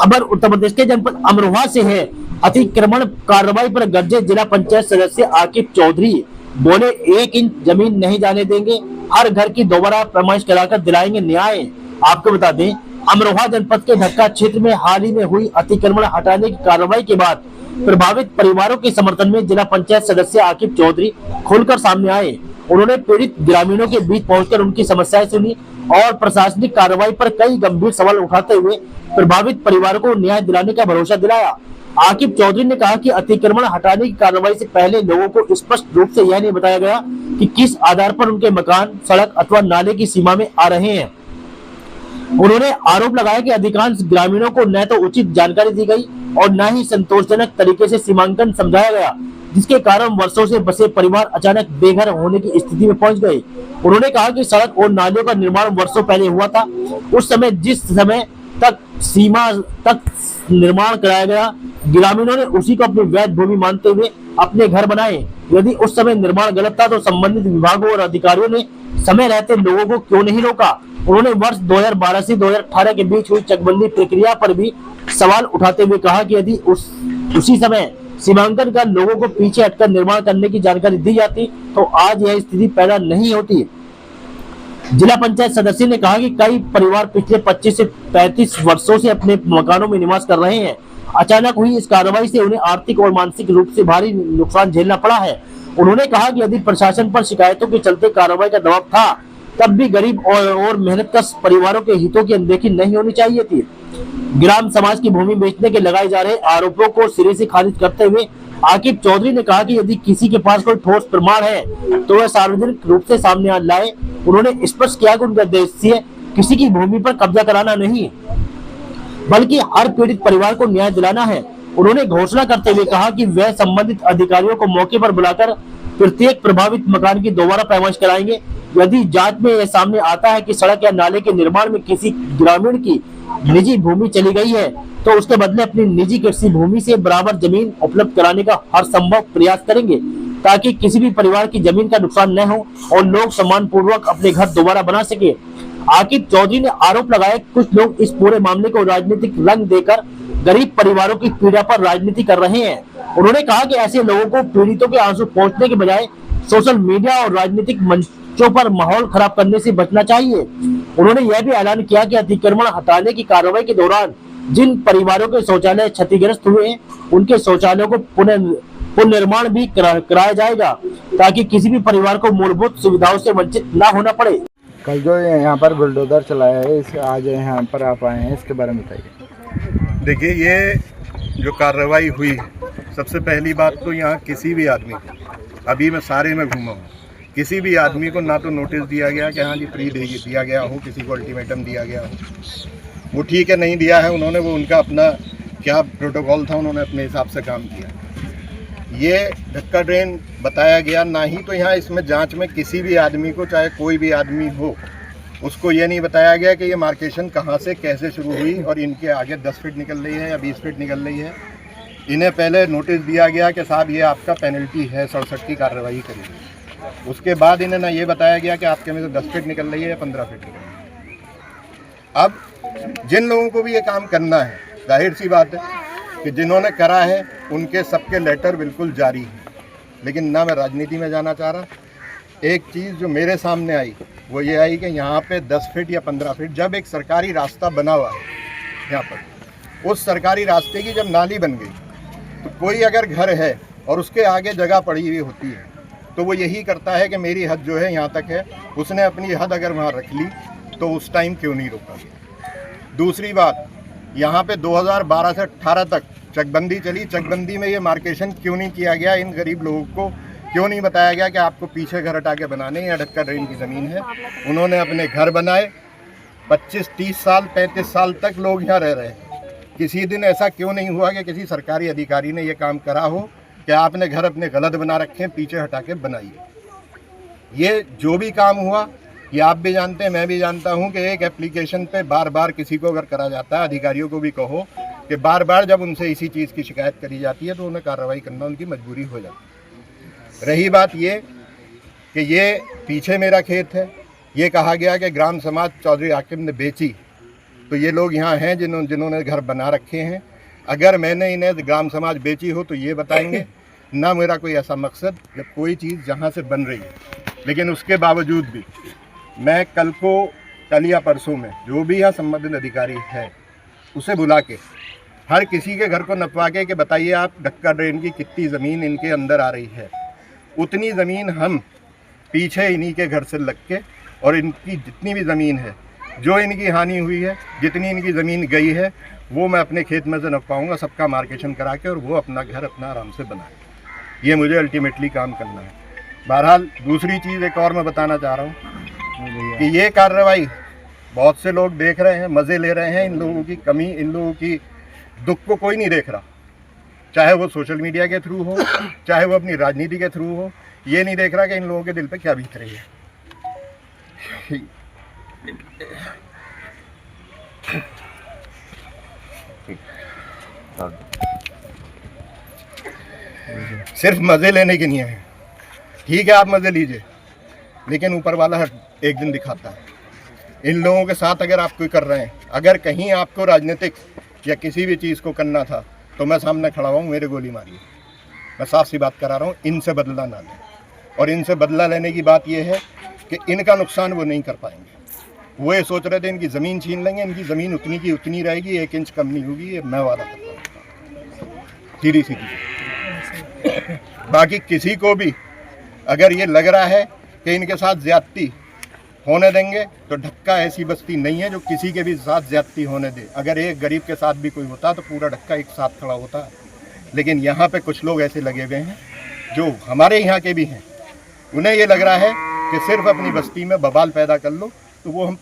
खबर उत्तर प्रदेश के जनपद अमरोहा से है। अतिक्रमण कार्रवाई पर गरजे जिला पंचायत सदस्य आकिब चौधरी, बोले 1 इंच जमीन नहीं जाने देंगे, हर घर की दोबारा पैमाइश कराकर दिलाएंगे न्याय। आपको बता दें, अमरोहा जनपद के ढक्का क्षेत्र में हाल ही में हुई अतिक्रमण हटाने की कार्रवाई के बाद प्रभावित परिवारों के समर्थन में जिला पंचायत सदस्य आकिब चौधरी खुलकर सामने आए। उन्होंने पीड़ित ग्रामीणों के बीच पहुंचकर उनकी समस्याएं सुनी और प्रशासनिक कार्रवाई पर कई गंभीर सवाल उठाते हुए प्रभावित परिवारों को न्याय दिलाने का भरोसा दिलाया। आकिब चौधरी ने कहा कि अतिक्रमण हटाने की कार्रवाई से पहले लोगों को स्पष्ट रूप से यह नहीं बताया गया कि किस आधार पर उनके मकान, सड़क अथवा नाले की सीमा में आ रहे हैं। उन्होंने आरोप लगाया कि अधिकांश ग्रामीणों को न तो उचित जानकारी दी गई और न ही संतोषजनक तरीके से सीमांकन समझाया गया, जिसके कारण वर्षों से बसे परिवार अचानक बेघर होने की स्थिति में पहुंच गए। उन्होंने कहा कि सड़क और नालियों का निर्माण वर्षों पहले हुआ था। उस समय जिस समय तक सीमा तक निर्माण कराया गया, ग्रामीणों ने उसी को अपनी वैध भूमि मानते हुए अपने घर बनाए। यदि उस समय निर्माण गलत था तो संबंधित विभागों और अधिकारियों ने समय रहते लोगों को क्यों नहीं रोका। उन्होंने वर्ष 2012 से 2018 के बीच हुई चकबंदी प्रक्रिया पर भी सवाल उठाते हुए कहा कि यदि उसी समय सीमांकन का लोगों को पीछे हटकर निर्माण करने की जानकारी दी जाती तो आज यह स्थिति पैदा नहीं होती। जिला पंचायत सदस्य ने कहा कि कई परिवार पिछले 25 से 35 वर्षों से अपने मकानों में निवास कर रहे हैं। अचानक हुई इस कार्रवाई से उन्हें आर्थिक और मानसिक रूप से भारी नुकसान झेलना पड़ा है। उन्होंने कहा कि यदि प्रशासन पर शिकायतों के चलते कार्रवाई का दबाव था, तब भी गरीब और मेहनतकश परिवारों के हितों की अनदेखी नहीं होनी चाहिए थी। ग्राम समाज की भूमि बेचने के लगाए जा रहे आरोपों को सिरे से खारिज करते हुए आकिब चौधरी ने कहा कि यदि किसी के पास कोई ठोस प्रमाण है तो वह सार्वजनिक रूप से सामने लाए। उन्होंने स्पष्ट किया कि उनका उद्देश्य किसी की भूमि पर कब्जा कराना नहीं, बल्कि हर पीड़ित परिवार को न्याय दिलाना है। उन्होंने घोषणा करते हुए कहा कि वह संबंधित अधिकारियों को मौके पर बुलाकर प्रत्येक प्रभावित मकान की दोबारा पैमाइश कराएंगे। यदि जांच में यह सामने आता है कि सड़क या नाले के निर्माण में किसी ग्रामीण की निजी भूमि चली गई है तो उसके बदले अपनी निजी कृषि भूमि से बराबर जमीन उपलब्ध कराने का हर संभव प्रयास करेंगे, ताकि किसी भी परिवार की जमीन का नुकसान न हो और लोग सम्मान पूर्वक अपने घर दोबारा बना सके। आकिब चौधरी ने आरोप लगाया कि कुछ लोग इस पूरे मामले को राजनीतिक रंग देकर गरीब परिवारों की पीड़ा पर राजनीति कर रहे हैं। उन्होंने कहा कि ऐसे लोगों को पीड़ितों के आंसू पहुंचने के बजाय सोशल मीडिया और राजनीतिक मंचों पर माहौल खराब करने से बचना चाहिए। उन्होंने यह भी ऐलान किया कि अतिक्रमण हटाने की कार्रवाई के दौरान जिन परिवारों के शौचालय क्षतिग्रस्त हुए हैं, उनके शौचालयों को पुनर्निर्माण भी कराया जाएगा, ताकि किसी भी परिवार को मूलभूत सुविधाओं से वंचित न होना पड़े। कल जो यहाँ पर बुलडोजर चलाया है, इस आज यहाँ पर आप आए हैं, इसके बारे में बताइए। देखिए, ये जो कार्रवाई हुई, सबसे पहली बात तो यहाँ किसी भी आदमी को, अभी मैं सारे में घूमा हूँ, किसी भी आदमी को ना तो नोटिस दिया गया कि हाँ जी फ्री दिया गया हो, किसी को अल्टीमेटम दिया गया हो। वो ठीक है, नहीं दिया है उन्होंने, वो उनका अपना क्या प्रोटोकॉल था, उन्होंने अपने हिसाब से काम किया। ये ढक्का ड्रेन बताया गया, ना ही तो यहाँ इसमें जांच में किसी भी आदमी को, चाहे कोई भी आदमी हो, उसको ये नहीं बताया गया कि ये मार्केशन कहाँ से कैसे शुरू हुई और इनके आगे 10 फीट निकल रही है या 20 फीट निकल रही है। इन्हें पहले नोटिस दिया गया कि साहब ये आपका पेनल्टी है, 67 की कार्रवाई करेगी। उसके बाद इन्हें ना ये बताया गया कि आपके में से 10 फीट निकल रही है या 15 फीट निकल रही है। अब जिन लोगों को भी ये काम करना है, जाहिर सी बात है कि जिन्होंने करा है उनके सबके लेटर बिल्कुल जारी हैं। लेकिन ना मैं राजनीति में जाना चाह रहा। एक चीज़ जो मेरे सामने आई वो ये आई कि यहाँ पे 10 फीट या 15 फीट, जब एक सरकारी रास्ता बना हुआ है यहाँ पर, उस सरकारी रास्ते की जब नाली बन गई तो कोई अगर घर है और उसके आगे जगह पड़ी हुई होती है तो वो यही करता है कि मेरी हद जो है यहाँ तक है। उसने अपनी हद अगर वहाँ रख ली तो उस टाइम क्यों नहीं रोका गया। दूसरी बात, यहाँ पे 2012 से 18 तक चकबंदी चली। चकबंदी में ये मार्केशन क्यों नहीं किया गया? इन गरीब लोगों को क्यों नहीं बताया गया कि आपको पीछे घर हटा के बनाने या ढक्का ड्रेन की ज़मीन है? उन्होंने अपने घर बनाए, 25-30 साल 35 साल तक लोग यहाँ रह रहे हैं। किसी दिन ऐसा क्यों नहीं हुआ कि किसी सरकारी अधिकारी ने ये काम करा हो कि आपने घर अपने गलत बना रखे हैं, पीछे हटा के बनाइए। ये जो भी काम हुआ, ये आप भी जानते हैं, मैं भी जानता हूँ कि एक एप्लीकेशन पे बार बार किसी को अगर करा जाता है, अधिकारियों को भी कहो कि बार बार जब उनसे इसी चीज़ की शिकायत करी जाती है तो उन्हें कार्रवाई करना उनकी मजबूरी हो जाती है। रही बात ये कि ये पीछे मेरा खेत है, ये कहा गया कि ग्राम समाज चौधरी आकिब ने बेची, तो ये लोग यहाँ हैं जिन्होंने घर बना रखे हैं। अगर मैंने इन्हें ग्राम समाज बेची हो तो ये बताएंगे। ना मेरा कोई ऐसा मकसद जब कोई चीज़ जहाँ से बन रही है, लेकिन उसके बावजूद भी मैं कल या परसों में जो भी यहाँ संबंधित अधिकारी है उसे बुला के हर किसी के घर को नपवा के कि बताइए आप ढक्का ड्रेन की कितनी ज़मीन इनके अंदर आ रही है। उतनी ज़मीन हम पीछे इन्हीं के घर से लग के, और इनकी जितनी भी ज़मीन है, जो इनकी हानि हुई है, जितनी इनकी ज़मीन गई है, वो मैं अपने खेत में से नपवाऊँगा, सबका मार्केशन करा के, और वो अपना घर अपना आराम से बनाए। ये मुझे अल्टीमेटली काम करना है। बहरहाल दूसरी चीज़ एक और मैं बताना चाह रहा हूँ कि ये कार्रवाई बहुत से लोग देख रहे हैं, मज़े ले रहे हैं। इन लोगों की कमी, इन लोगों की दुख को कोई नहीं देख रहा, चाहे वो सोशल मीडिया के थ्रू हो, चाहे वो अपनी राजनीति के थ्रू हो। ये नहीं देख रहा कि इन लोगों के दिल पे क्या बीत रही है। सिर्फ मज़े लेने के नहीं है। ठीक है, आप मज़े लीजिए, लेकिन ऊपर वाला एक दिन दिखाता है। इन लोगों के साथ अगर आप कोई कर रहे हैं, अगर कहीं आपको राजनीतिक या किसी भी चीज़ को करना था तो मैं सामने खड़ा हूँ, मेरे गोली मारिए। मैं साफ सी बात करा रहा हूँ, इनसे बदला ना लें। और इनसे बदला लेने की बात यह है कि इनका नुकसान वो नहीं कर पाएंगे। वो ये सोच रहे थे इनकी ज़मीन छीन लेंगे, इनकी ज़मीन उतनी की उतनी रहेगी, 1 इंच कम नहीं होगी। ये मैं वादा करता हूँ, सीधी सीधी। बाकी किसी को भी अगर ये लग रहा है कि इनके साथ ज़्यादती होने देंगे, तो ढक्का ऐसी बस्ती नहीं है जो किसी के भी साथ ज़्यादती होने दे। अगर एक गरीब के साथ भी कोई होता तो पूरा ढक्का एक साथ खड़ा होता। लेकिन यहाँ पे कुछ लोग ऐसे लगे हुए हैं जो हमारे यहाँ के भी हैं। उन्हें ये लग रहा है कि सिर्फ अपनी बस्ती में बवाल पैदा कर लो तो वो हम